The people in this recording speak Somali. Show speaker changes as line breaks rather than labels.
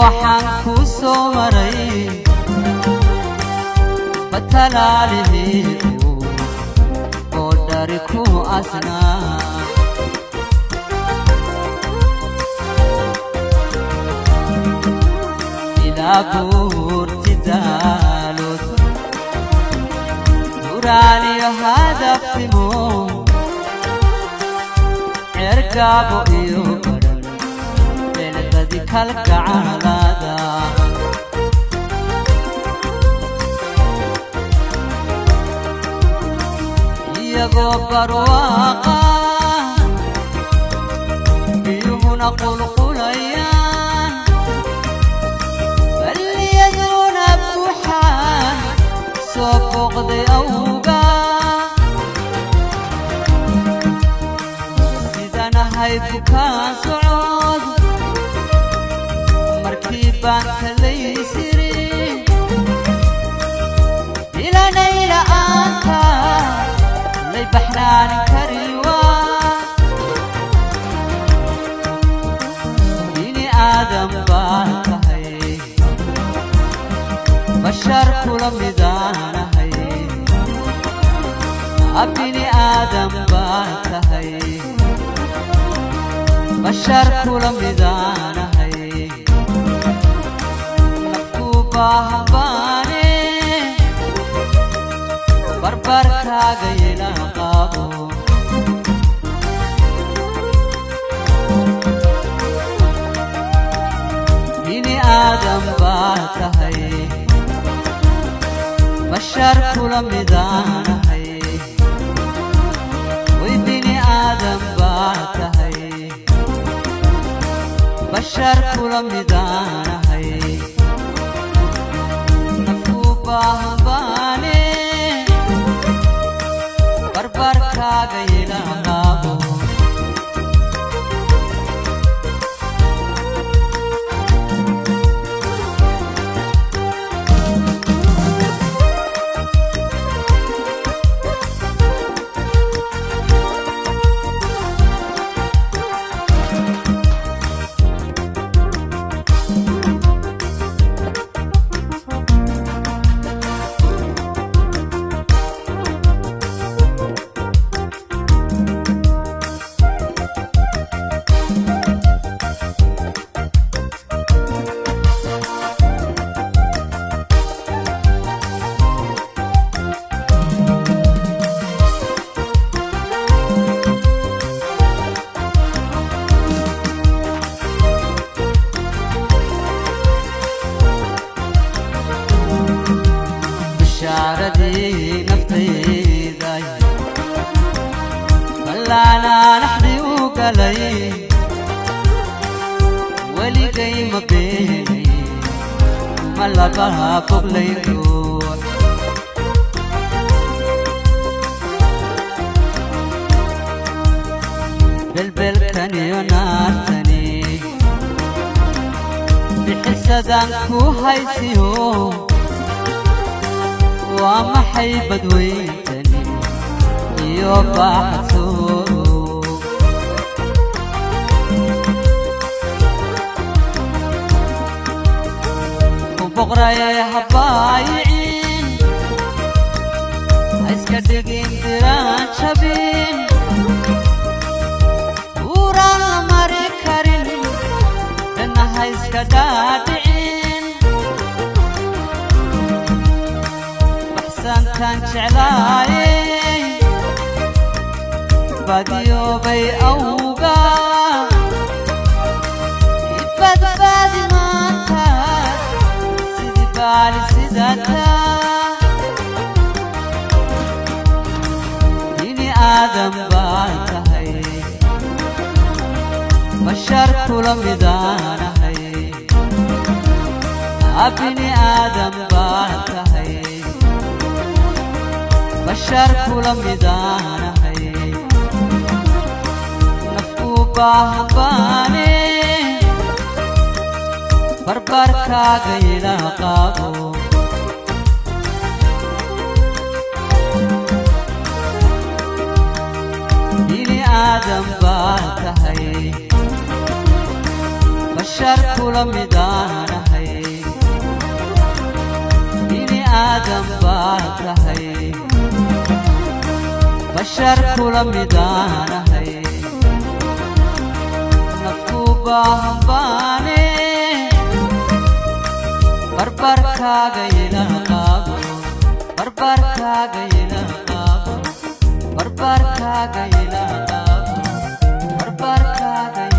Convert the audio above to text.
waxaan ku soo maray batalaalihiidu oo dhari ku asnaa ilaa buurti daalod nuraaniyo hadafnimo cergaabo iyo baran beelbadi kalgacaalada iyagoo barwaaqa biyuhuna qulqulayaan balliyaduna buuxaan soo booqday awga sidanahay bukaan socod markii baan kalaysiri ilanay la'aanta lay baxnaan kariwa bini aadam baan tahay bashar kula midaanahay bini aadam baan tahay bashar kula midaanahay nafku baahan baane barbarkaaga ila qaabo bini aadam baa tahay bashar kula midaanahay way bini aadam baa tahay bashar kula midaanahay nafku baahan baane barbarkaaga ila qaabo شعردي نفتيداي بلانا نحدي وقلي ولي قيم بيني ملقاها فوق ليروح بلبل كان يناتني بحسدان كو هايسيو وما حيبد ويتني يوبا حسوب وبقرا يا حبايعين عسكا دقين دران شبين وران مريكارين لنا هايسكا دادعين كان شعلاي باديو بي أوغا يباد بادي مانتا سيدي بالي سيداتا بني آدم بانتهي بشر كل ميدانهي بني آدم بانتهي بشر كل ميدانهي نفكو باهم باني بربركاga ila qaabo bini aadam baa tahay bashar kula midana آدم باتهي بشر كل ميدان هي نفوبا باني بربر كاغينا قابو بربر كاغينا قابو بربر كاغينا قابو بربر كاغينا